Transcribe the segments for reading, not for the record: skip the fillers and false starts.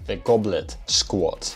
the goblet squat,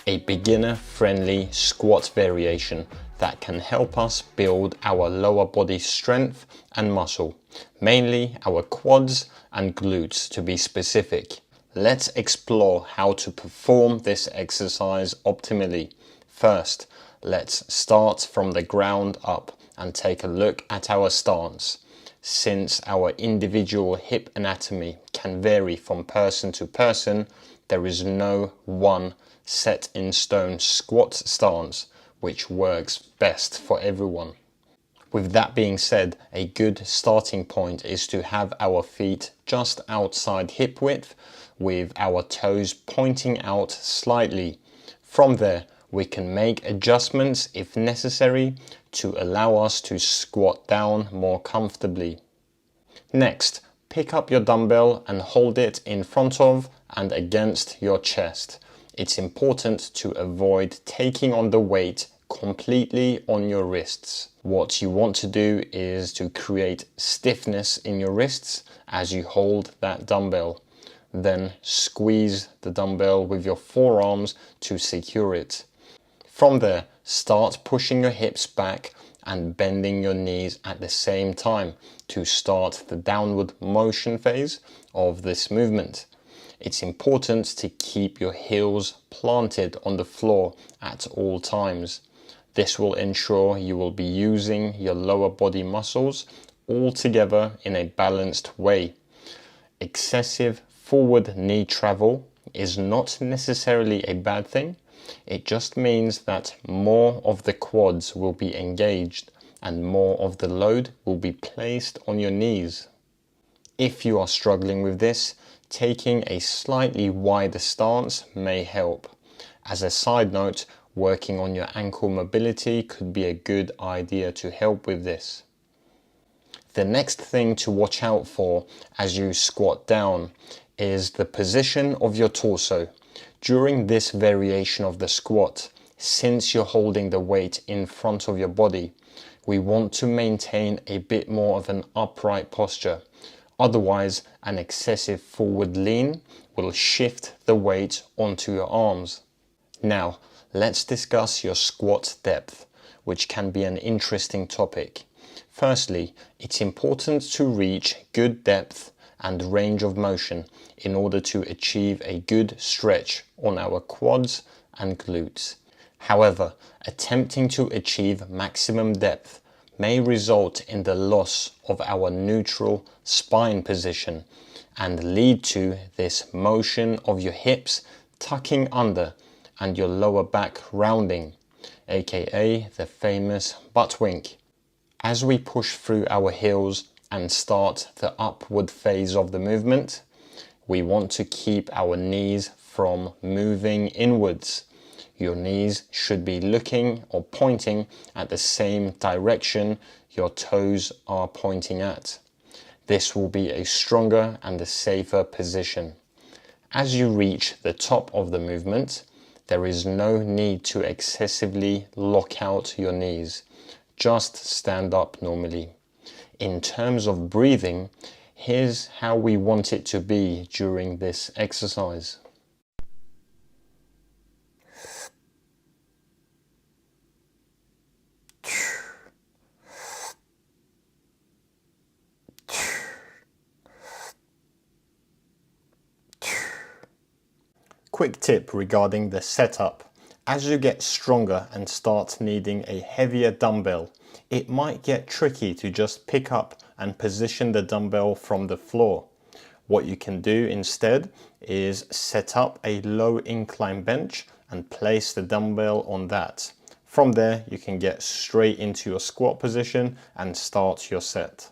a beginner-friendly squat variation that can help us build our lower body strength and muscle, mainly our quads and glutes to be specific. Let's explore how to perform this exercise optimally. First, let's start from the ground up and take a look at our stance. Since our individual hip anatomy can vary from person to person, there is no one set in stone squat stance which works best for everyone. With that being said, a good starting point is to have our feet just outside hip width with our toes pointing out slightly. From there, we can make adjustments if necessary to allow us to squat down more comfortably. Next, pick up your dumbbell and hold it in front of and against your chest. It's important to avoid taking on the weight completely on your wrists. What you want to do is to create stiffness in your wrists as you hold that dumbbell. Then squeeze the dumbbell with your forearms to secure it. From there, start pushing your hips back and bending your knees at the same time to start the downward motion phase of this movement. It's important to keep your heels planted on the floor at all times. This will ensure you will be using your lower body muscles all together in a balanced way. Excessive forward knee travel is not necessarily a bad thing. It just means that more of the quads will be engaged and more of the load will be placed on your knees. If you are struggling with this, taking a slightly wider stance may help. As a side note, working on your ankle mobility could be a good idea to help with this. The next thing to watch out for as you squat down is the position of your torso. During this variation of the squat, since you're holding the weight in front of your body, we want to maintain a bit more of an upright posture. Otherwise, an excessive forward lean will shift the weight onto your arms. Now, let's discuss your squat depth, which can be an interesting topic. Firstly, it's important to reach good depth and range of motion in order to achieve a good stretch on our quads and glutes. However, attempting to achieve maximum depth may result in the loss of our neutral spine position and lead to this motion of your hips tucking under and your lower back rounding, aka the famous butt wink. As we push through our heels and start the upward phase of the movement, we want to keep our knees from moving inwards. Your knees should be looking or pointing at the same direction your toes are pointing at. This will be a stronger and a safer position. As you reach the top of the movement, there is no need to excessively lock out your knees. Just stand up normally. In terms of breathing, here's how we want it to be during this exercise. Quick tip regarding the setup. As you get stronger and start needing a heavier dumbbell, it might get tricky to just pick up and position the dumbbell from the floor. What you can do instead is set up a low incline bench and place the dumbbell on that. From there, you can get straight into your squat position and start your set.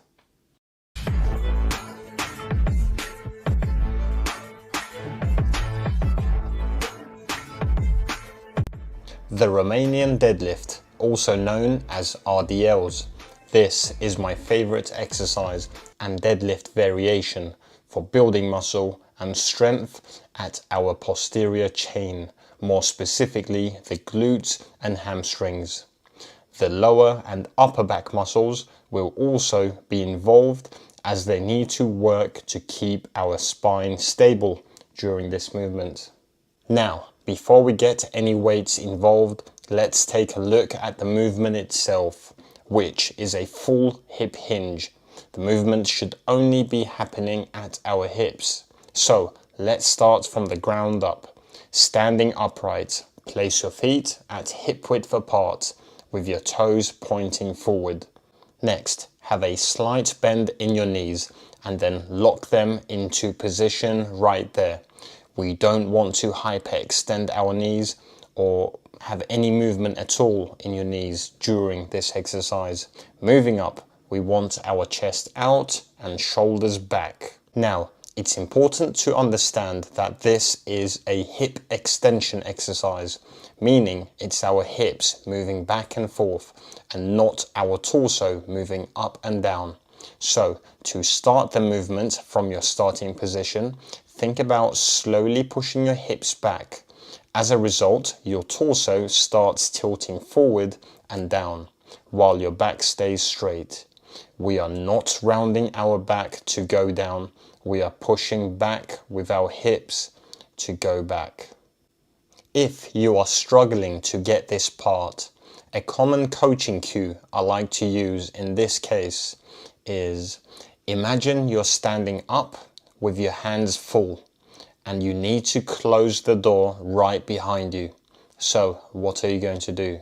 The Romanian deadlift, also known as RDLs. This is my favorite exercise and deadlift variation for building muscle and strength at our posterior chain, more specifically the glutes and hamstrings. The lower and upper back muscles will also be involved as they need to work to keep our spine stable during this movement. Now, before we get any weights involved, let's take a look at the movement itself, which is a full hip hinge. The movement should only be happening at our hips. So let's start from the ground up. Standing upright, place your feet at hip width apart with your toes pointing forward. Next, have a slight bend in your knees and then lock them into position right there. We don't want to hyperextend our knees or have any movement at all in your knees during this exercise. Moving up, we want our chest out and shoulders back. Now, it's important to understand that this is a hip extension exercise, meaning it's our hips moving back and forth and not our torso moving up and down. So, to start the movement from your starting position, think about slowly pushing your hips back. As a result, your torso starts tilting forward and down, while your back stays straight. We are not rounding our back to go down, we are pushing back with our hips to go back. If you are struggling to get this part, a common coaching cue I like to use in this case is, imagine you're standing up with your hands full and you need to close the door right behind you. So what are you going to do?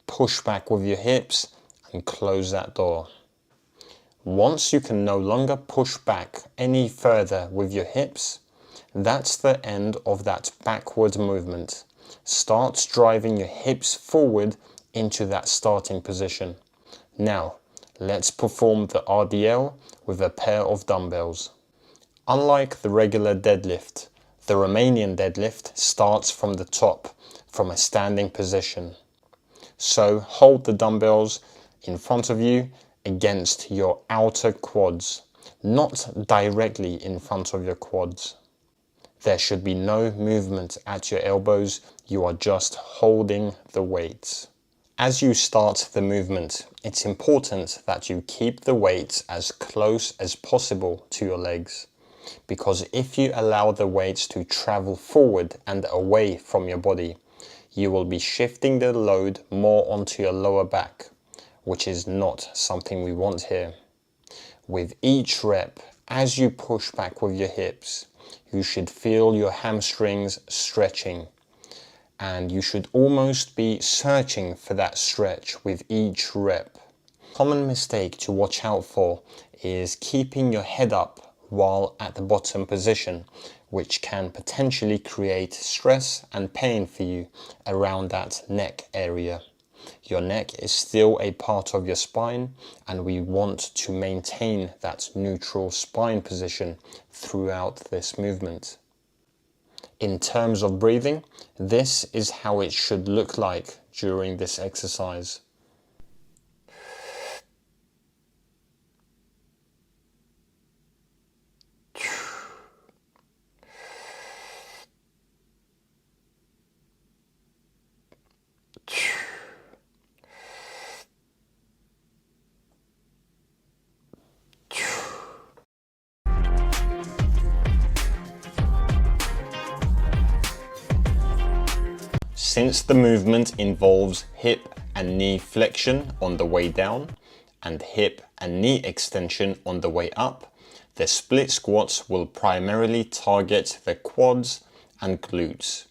Push back with your hips and close that door. Once you can no longer push back any further with your hips, that's the end of that backward movement. Start driving your hips forward into that starting position. Now, let's perform the RDL with a pair of dumbbells. Unlike the regular deadlift, the Romanian deadlift starts from the top, from a standing position. So hold the dumbbells in front of you against your outer quads, not directly in front of your quads. There should be no movement at your elbows, you are just holding the weights. As you start the movement, it's important that you keep the weights as close as possible to your legs, because if you allow the weights to travel forward and away from your body, you will be shifting the load more onto your lower back, which is not something we want here. With each rep, as you push back with your hips, you should feel your hamstrings stretching, and you should almost be searching for that stretch with each rep. Common mistake to watch out for is keeping your head up while at the bottom position, which can potentially create stress and pain for you around that neck area. Your neck is still a part of your spine, and we want to maintain that neutral spine position throughout this movement. In terms of breathing, this is how it should look like during this exercise. Since the movement involves hip and knee flexion on the way down and hip and knee extension on the way up, the split squats will primarily target the quads and glutes.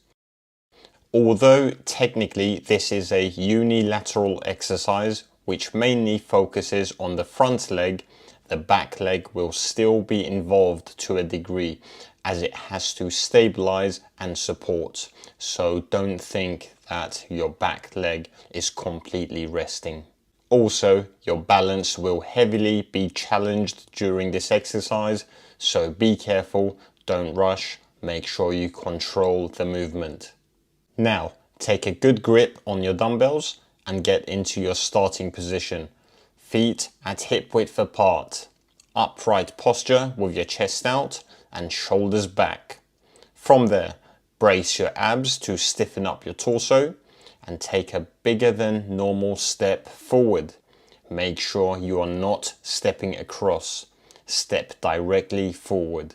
Although technically this is a unilateral exercise which mainly focuses on the front leg, the back leg will still be involved to a degree, as it has to stabilize and support. So don't think that your back leg is completely resting. Also, your balance will heavily be challenged during this exercise, so be careful, don't rush, make sure you control the movement. Now, take a good grip on your dumbbells and get into your starting position. Feet at hip width apart, upright posture with your chest out and shoulders back. From there, brace your abs to stiffen up your torso and take a bigger than normal step forward. Make sure you are not stepping across. Step directly forward.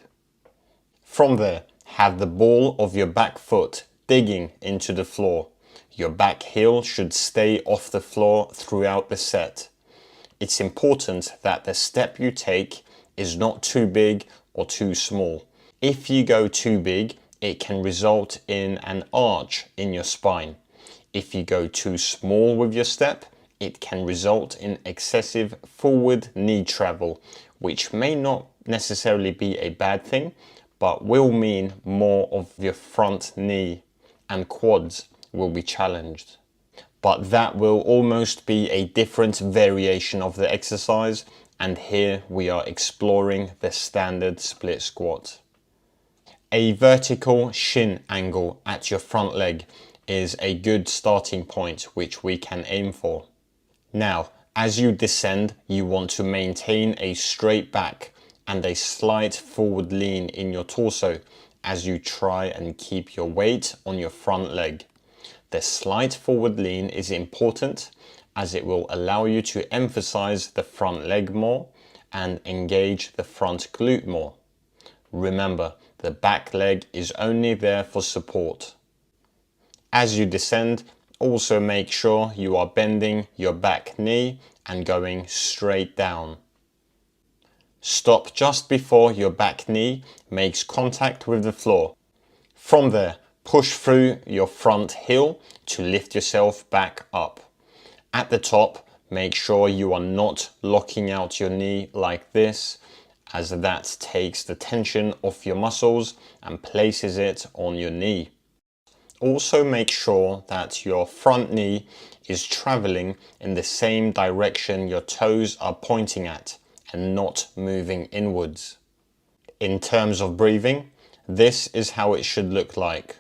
From there, have the ball of your back foot digging into the floor. Your back heel should stay off the floor throughout the set. It's important that the step you take is not too big or too small. If you go too big, it can result in an arch in your spine. If you go too small with your step, it can result in excessive forward knee travel, which may not necessarily be a bad thing, but will mean more of your front knee and quads will be challenged. But that will almost be a different variation of the exercise, and here we are exploring the standard split squat. A vertical shin angle at your front leg is a good starting point which we can aim for. Now, as you descend, you want to maintain a straight back and a slight forward lean in your torso as you try and keep your weight on your front leg. The slight forward lean is important as it will allow you to emphasize the front leg more and engage the front glute more. Remember, the back leg is only there for support. As you descend, also make sure you are bending your back knee and going straight down. Stop just before your back knee makes contact with the floor. From there, push through your front heel to lift yourself back up. At the top, make sure you are not locking out your knee like this, as that takes the tension off your muscles and places it on your knee. Also make sure that your front knee is traveling in the same direction your toes are pointing at and not moving inwards. In terms of breathing, this is how it should look like.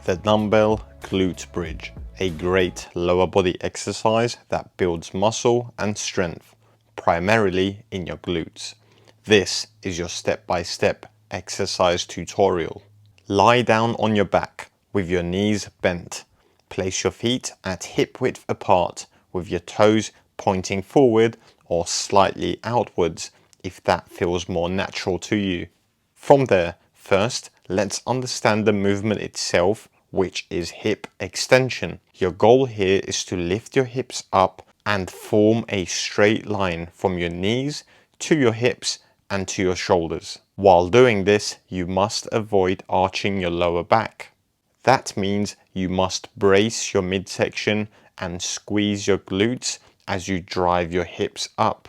The dumbbell glute bridge, a great lower body exercise that builds muscle and strength, primarily in your glutes. This is your step-by-step exercise tutorial. Lie down on your back with your knees bent. Place your feet at hip width apart with your toes pointing forward or slightly outwards if that feels more natural to you. From there, first, let's understand the movement itself, which is hip extension. Your goal here is to lift your hips up and form a straight line from your knees to your hips and to your shoulders. While doing this, you must avoid arching your lower back. That means you must brace your midsection and squeeze your glutes as you drive your hips up.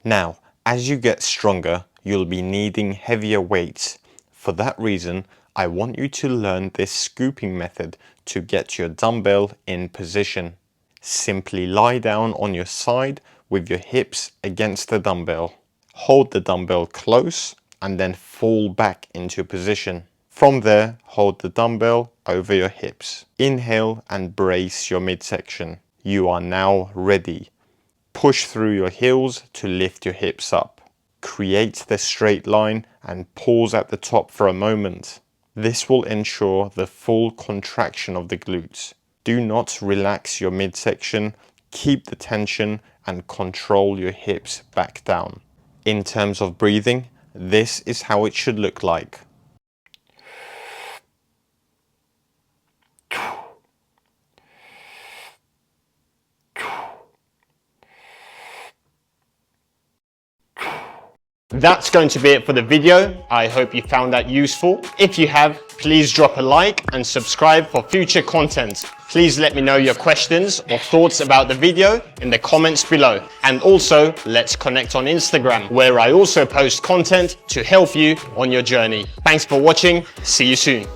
Now, as you get stronger, you'll be needing heavier weights. For that reason, I want you to learn this scooping method to get your dumbbell in position. Simply lie down on your side with your hips against the dumbbell. Hold the dumbbell close and then fall back into position. From there, hold the dumbbell over your hips. Inhale and brace your midsection. You are now ready. Push through your heels to lift your hips up. Create the straight line and pause at the top for a moment. This will ensure the full contraction of the glutes. Do not relax your midsection, keep the tension and control your hips back down. In terms of breathing, this is how it should look like. That's going to be it for the video. I hope you found that useful. If you have, please drop a like and subscribe for future content. Please let me know your questions or thoughts about the video in the comments below. And also, let's connect on Instagram, where I also post content to help you on your journey. Thanks for watching. See you soon.